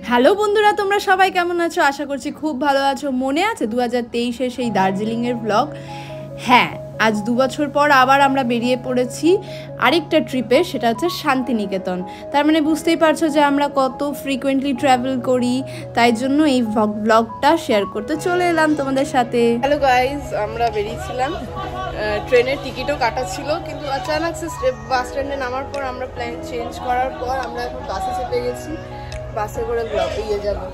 Hello বন্ধুরা, তোমরা সবাই কেমন আছো? আশা করছি খুব ভালো আছো। মনে আছে 2023-এর সেই দার্জিলিংয়ের ব্লগ? হ্যাঁ, আজ 2 বছর পর আবার আমরা বেরিয়ে পড়েছি আরেকটা ট্রিপে, সেটা হচ্ছে শান্তিনিকেতন। তার মানে বুঝতেই পারছো যে আমরা কত ফ্রিকোয়েন্টলি ট্রাভেল করি, তাই জন্য এই ব্লগটা শেয়ার করতে চলে এলাম তোমাদের সাথে। হ্যালো গাইজ, আমরা বেরিয়েছিলাম, ট্রেনের টিকিটও কাটা ছিল, কিন্তু আচানক বাস স্ট্যান্ডে নামার পর আমরা প্ল্যান চেঞ্জ করার পর আমরা এখন বাসে চেপে গেছি। বাসে করে যাবো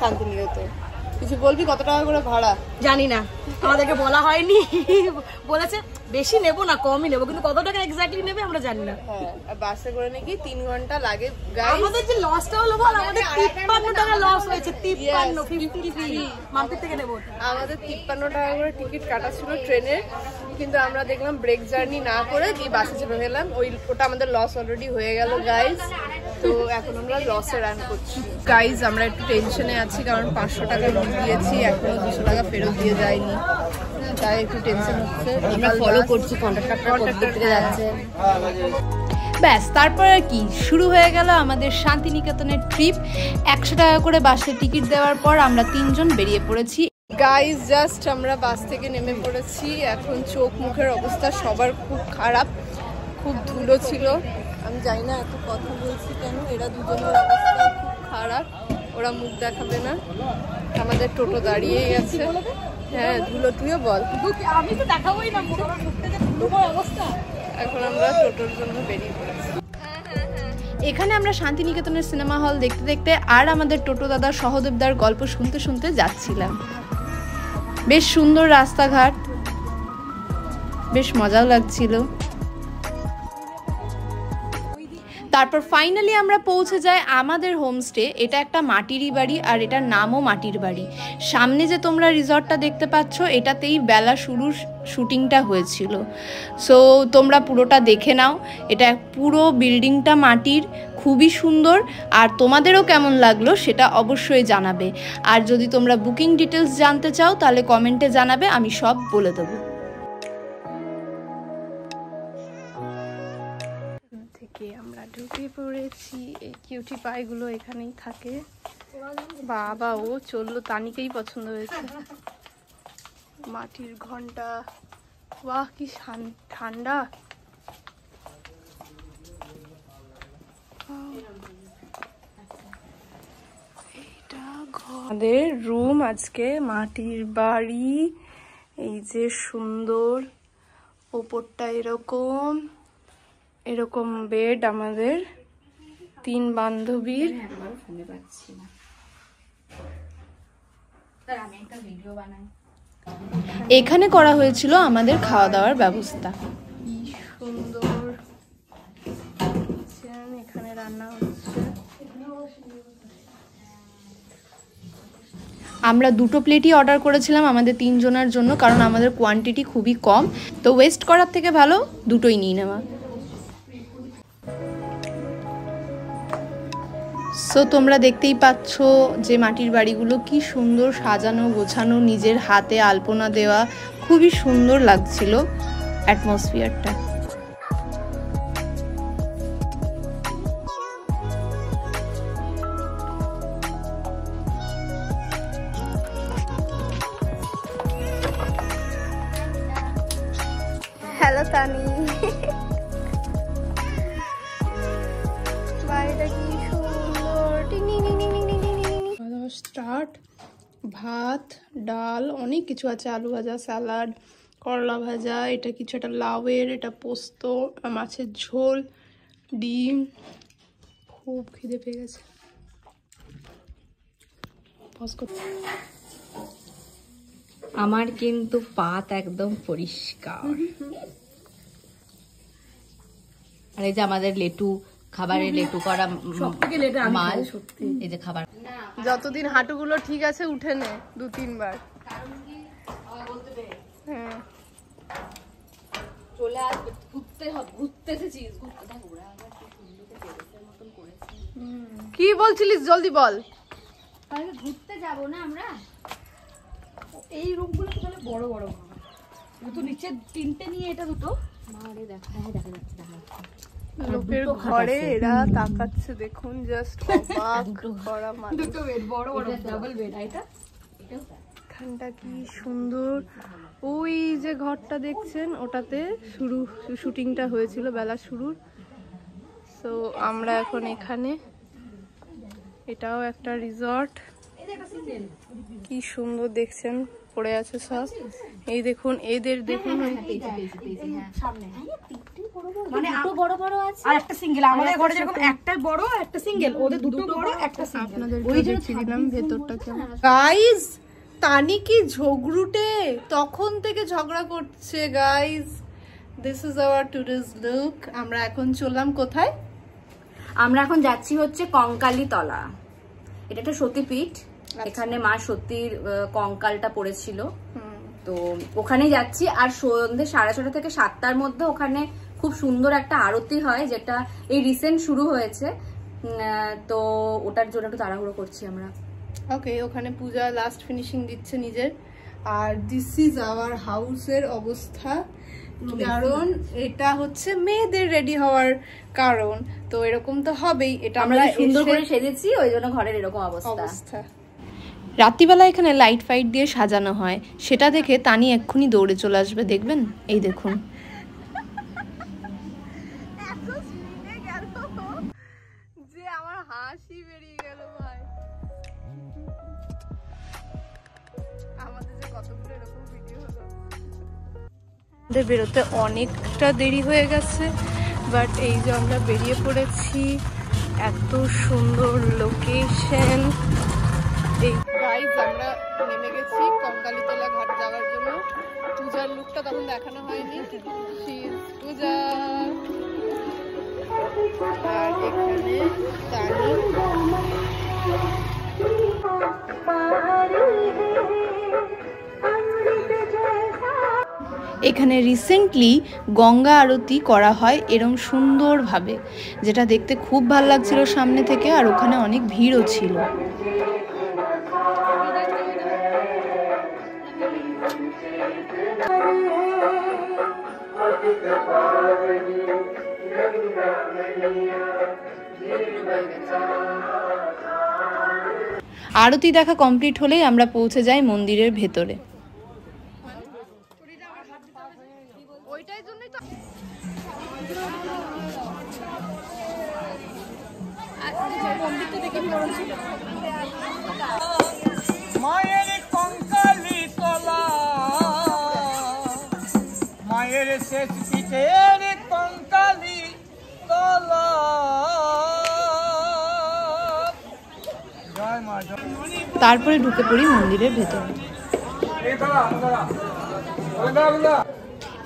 শান্তিনিকেতন। কিছু বলবি, কত টাকা করে ভাড়া? জানি না, আমাদেরকে বলা হয়নি। বলেছে বেশি নেব না, কমই নেব, কিন্তু কত টাকা এক্স্যাক্টলি নেবে আমরা জানি না। হ্যাঁ, বাসে করে নাকি 3 ঘন্টা লাগে। আমাদের যে লসটা হলো বল, আমাদের 53 টাকা লস হয়েছে। 53 মার্কেট থেকে নেব। আমাদের 53 টাকা করে টিকিট কাটা ছিল ট্রেনের, কিন্তু আমরা দেখলাম ব্রেক জার্নি না করে এই বাসে চেপে গেলাম। ওটা আমাদের লস অলরেডি হয়ে গেল গাইজ। তো এখন আমরা লসে রান করছি গাইজ। আমরা একটু টেনশনে আছি, কারণ 500 টাকা নোট দিয়েছি, এখনো 200 টাকা ফেরত দিয়ে যায়নি, তাই একটু টেনশন হচ্ছে। আমরা ফলো করছি কন্ট্রাক্টর যাচ্ছে। ব্যাস, তারপর আর কি, শুরু হয়ে গেল আমাদের শান্তিনিকেতনের ট্রিপ। 100 টাকা করে বাসের টিকিট দেওয়ার পর আমরা 3 জন বেরিয়ে পড়েছি গাইজ। জাস্ট আমরা বাস থেকে নেমে পড়েছি। এখন চোখ মুখের অবস্থা সবার খুব খারাপ, খুব ধুলো ছিল। আমি জানি না এত কথা বলছি কেন, এরা দুজনের অবস্থা খুব খারাপ, ওরা মুখ দেখাবে না। আমাদের টোটো দাঁড়িয়েই আছে। হ্যাঁ, ধুলো, তুইও বল। আমি তো দেখাবোই না অবস্থা। এখন আমরা টোটোর জন্য বেরিয়ে পড়েছি। এখানে আমরা শান্তিনিকেতনের সিনেমা হল দেখতে দেখতে আর আমাদের টোটো দাদা সহদেবদার গল্প শুনতে শুনতে যাচ্ছিলাম। বেশ সুন্দর রাস্তাঘাট, বেশ মজাও লাগছিল। তারপর ফাইনালি আমরা পৌঁছে যাই আমাদের হোমস্টে। এটা একটা মাটিরই বাড়ি, আর এটার নামও মাটির বাড়ি। সামনে যে তোমরা রিসর্টটা দেখতে পাচ্ছ, এটাতেই বেলা শুরুর শুটিংটা হয়েছিল। সো তোমরা পুরোটা দেখে নাও। এটা পুরো বিল্ডিংটা মাটির, খুবই সুন্দর। আর তোমাদেরও কেমন লাগলো সেটা অবশ্যই জানাবে। আর যদি তোমরা বুকিং ডিটেলস জানতে চাও তাহলে কমেন্টে জানাবে, আমি সব বলে দেবো। আমরা ঢুকে পড়েছি। এই কিউটি পাইগুলো এখানেই থাকে। বাবা, ও চললো, তানিকেই পছন্দ হয়েছে। মাটির ঘন্টা, বাহ কি ঠান্ডা। আমাদের রুম আজকে মাটির বাড়ি। এই যে সুন্দর, ওপরটা এরকম এরকম বেড আমাদের 3 বান্ধবীর। এখানে করা হয়েছিল আমাদের খাওয়া দাওয়ার ব্যবস্থা। কি সুন্দর, এখানে রান্না হচ্ছে। আমরা 2টো প্লেটই অর্ডার করেছিলাম আমাদের 3 জনের জন্য, কারণ আমাদের কোয়ান্টিটি খুবই কম। তো ওয়েস্ট করার থেকে ভালো 2টোই নিয়ে নেওয়া। সো তোমরা দেখতেই পাচ্ছ যে মাটির বাড়িগুলো কি সুন্দর সাজানো গোছানো, নিজের হাতে আলপনা দেওয়া, খুবই সুন্দর লাগছিল অ্যাটমসফিয়ারটা। হ্যালো তানি, বাড়িটা কি স্টার্ট। ভাত, ডাল, অনেক কিছু আছে, আলু ভাজা, স্যালাড, করলা ভাজা, এটা কিছু একটা লাউয়ের, এটা পোস্ত, মাছের ঝোল, ডিম। খুব খিদে পেয়ে গেছে। আমার কিন্তু পাত একদম পরিষ্কার। আর এই যে আমাদের লেটু, খাবারের লেটু করা মাল, এই যে খাবার। যতদিন হাঁটুগুলো ঠিক আছে উঠে নে 2-3 বার। হ্যাঁ, চলে আসবে, ঘুরতে এসেছিস। কি বলছিলিস, জলদি বল। ঘুরতে যাবো না আমরা। এই রুমগুলো তাহলে বড় বড়, তো নিচে 3টে নিয়ে এটা 2টো। মা রে, দেখা যাচ্ছে। লোকের ঘরে এরা তাকাচ্ছে দেখুন, জাস্ট অবাক করা মানুষ। দুটো বেড, বড় বড় ডাবল বেড। এখানটা কি সুন্দর। ওই যে ঘরটা দেখছেন ওটাতে শুটিংটা হয়েছিল বেলা শুরুর। তো আমরা এখন এখানে, এটাও একটা রিসর্ট, কি সুন্দর দেখছেন পড়ে আছে সব। এই দেখুন এদের দেখুন, মানে দুটো বড় বড় আছে আর একটা সিঙ্গেল। আমাদের ঘরে যেরকম একটা বড় একটা সিঙ্গেল, ওদের দুটো বড় একটা সিঙ্গেল। আপনাদের ওই দেখিয়ে দিলাম ভেতরটা কেমন। গাইস তানি কি ঝগড়ুটে, তখন থেকে ঝগড়া করছে। Guys this is our today's look. আমরা এখন চললাম কোথায়? আমরা এখন যাচ্ছি হচ্ছে কঙ্কালী তলা। এটা একটা সতীপীঠ, এখানে মা সতীর কঙ্কালটা পড়েছিল, তো ওখানে যাচ্ছি। আর সন্ধ্যে 6:30 থেকে 7টার মধ্যে ওখানে খুব সুন্দর একটা আরতি হয়, যেটা এই রিসেন্ট শুরু হয়েছে, তো ওটার জন্য একটু তাড়াহুড়ো করছি আমরা। ওকে, ওখানে পূজা লাস্ট ফিনিশিং দিচ্ছে নিজের। আর দিস ইজ আওয়ার হাউসের অবস্থা, কারণ এটা হচ্ছে মেয়েদের রেডি হওয়ার কারণ, তো এরকম তো হবেই। এটা আমরা সুন্দর করে সেজেছি, ওই জন্য ঘরের এরকম অবস্থা। রাত্রিবেলা এখানে লাইট ফাইট দিয়ে সাজানো হয়, সেটা দেখে তানি এক্ষুনি দৌড়ে চলে আসবে, দেখবেন। এই দেখুন, যে আমার হাসি বেরিয়ে গেল ভাই। আমাদের যে কতগুলো এরকম ভিডিও হলো। আমাদের বেরোতে অনেকটা দেরি হয়ে গেছে, বাট এই যে আমরা বেরিয়ে পড়েছি। এত সুন্দর লোকেশন। এই গাইস আমরা নেমে গেছি কঙ্কালীতলা ঘাট যাওয়ার জন্য। পূজার লুকটা তখন দেখানো হয়নি, পূজা। আর এখানে তানি। এখানে রিসেন্টলি গঙ্গা আরতি করা হয় এরম সুন্দরভাবে, যেটা দেখতে খুব ভালো লাগছিল সামনে থেকে। আর ওখানে অনেক ভিড়ও ছিল। আরতি দেখা কমপ্লিট হলেই আমরা পৌঁছে যাই মন্দিরের ভেতরে। মায়ের কঙ্কালী তলা, মায়ের শেষ পিঠের কঙ্কালী তলা। তারপরে ঢুকে পড়ি মন্দিরের ভেতরে।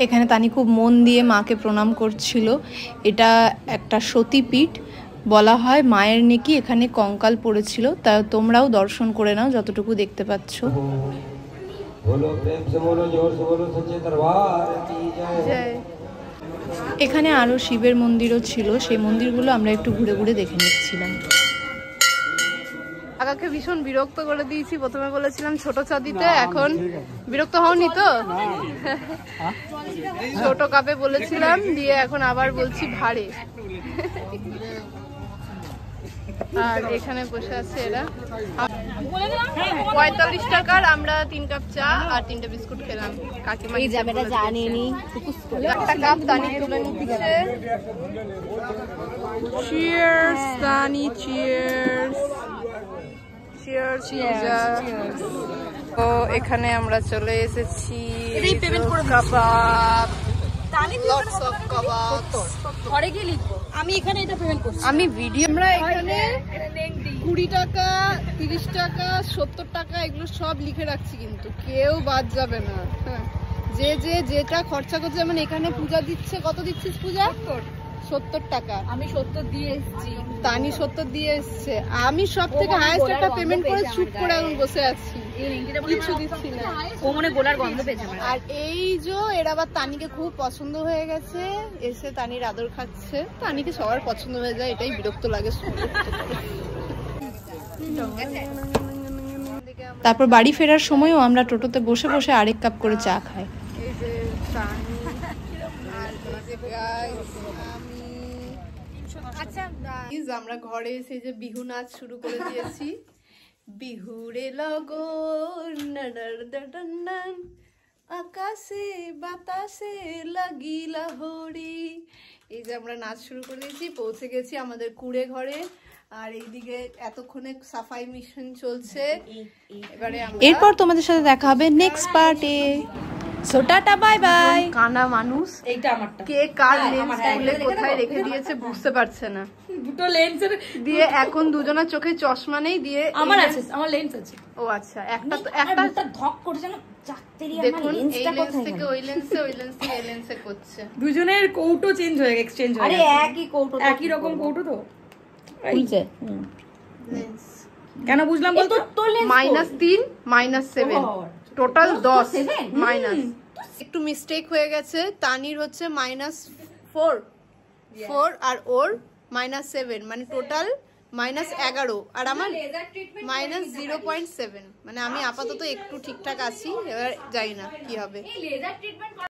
এখানে তানি খুব মন দিয়ে মাকে প্রণাম করছিল। এটা একটা সতীপীঠ, বলা হয় মায়ের নাকি এখানে কঙ্কাল পড়েছিল, তা তোমরাও দর্শন করে নাও যতটুকু দেখতে পাচ্ছ। এখানে আরো শিবের মন্দিরও ছিল, সেই মন্দিরগুলো আমরা একটু ঘুরে ঘুরে দেখে নিচ্ছিলাম। কাকাকে ভীষণ বিরক্ত করে দিয়েছি। প্রথমে বলেছিলাম ছোট চাঁদিতে, এখন বিরক্ত হওনি তো? ছোট কাপে বলেছিলাম, দিয়ে এখন আবার বলছি ভাড়ে। আর এখানে বসে আছে এরা। 45 টাকার আমরা 3 কাপ চা আর 3টে বিস্কুট খেলাম। কাকিমা এই জায়গাটা জানেনি, একটা কাপ তানি তুলে নিচ্ছে। চিয়ার্স তানি, চিয়ার্স। তো এখানে আমরা চলে এসেছি কাবাব। ঘরে গিয়ে লিখবো, আমি এখানে এটা পেমেন্ট করছি। আমি ভিডিও, আমরা এখানে 20 টাকা, 30 টাকা, 70 টাকা এগুলো সব লিখে রাখছি, কিন্তু কেউ বাদ যাবে না। হ্যাঁ, যে যে যেটা খরচা করছে, যেমন এখানে পূজা দিচ্ছে, কত দিচ্ছিস পূজা? 70 টাকা। আমি 70 দিয়ে এসেছি, তানি 70 দিয়ে এসছে। আমি সব থেকে হাইয়েস্ট একটা পেমেন্ট করে চুপ করে এখন বসে আছি, কিছু দিচ্ছি না। ও মনে গোলার গন্ধ পেয়েছে। আর এই যে এরা আবার তানিকে খুব পছন্দ হয়ে গেছে, এসে তানির আদর খাচ্ছে। তানিকে সবার পছন্দ হয়ে যায়, এটাই বিরক্ত লাগে। তারপর বাড়ি ফেরার সময়ও আমরা টোটোতে বসে বসে আরেক কাপ করে চা খাই। এই যে তানি আর এই যে গাইস, আমি আমরা ঘরে এসে যে বিহু নাচ শুরু করে দিয়েছি। বিহুরে লগন আকাশে বাতাসে লাগিলা হরি। এই যে আমরা নাচ শুরু করে দিয়েছি, পৌঁছে গেছি আমাদের কুড়ে ঘরে। আর এইদিকে এতক্ষণে সাফাই মিশন চলছে। এবারে এরপর তোমাদের সাথে দেখা হবে নেক্সট পার্টে। So tata bye bye. কানা মানুষ এইটা আমারটা কে কার লেন্স খুলে কোথায় রেখে দিয়েছে বুঝতে পারছে না। দুটো লেন্সের দিয়ে এখন দুজনের চোখে চশমা নেই, দিয়ে আমার আছে, আমার লেন্স আছে। ও আচ্ছা, একটা ধক করছে না চাকতেরি। দেখুন এই লেন্স থেকে ওই লেন্সে, ওই লেন্স থেকে এই লেন্সে করছে। দুজনের কৌটো চেঞ্জ হয়ে এক্সচেঞ্জ হয়ে আরে একই কৌটো, একই রকম কৌটো তো বুঝছে। লেন্স কেন বুঝলাম বলতো? -3 -7 টোটাল 10 মাইনাস। একটু মিস্টেক হয়ে গেছে, তানির হচ্ছে -4 আর ওর -7, মানে টোটাল -11 আর আমার -0.7, মানে আমি আপাতত একটু ঠিকঠাক আছি, এবার জানি না কি হবে।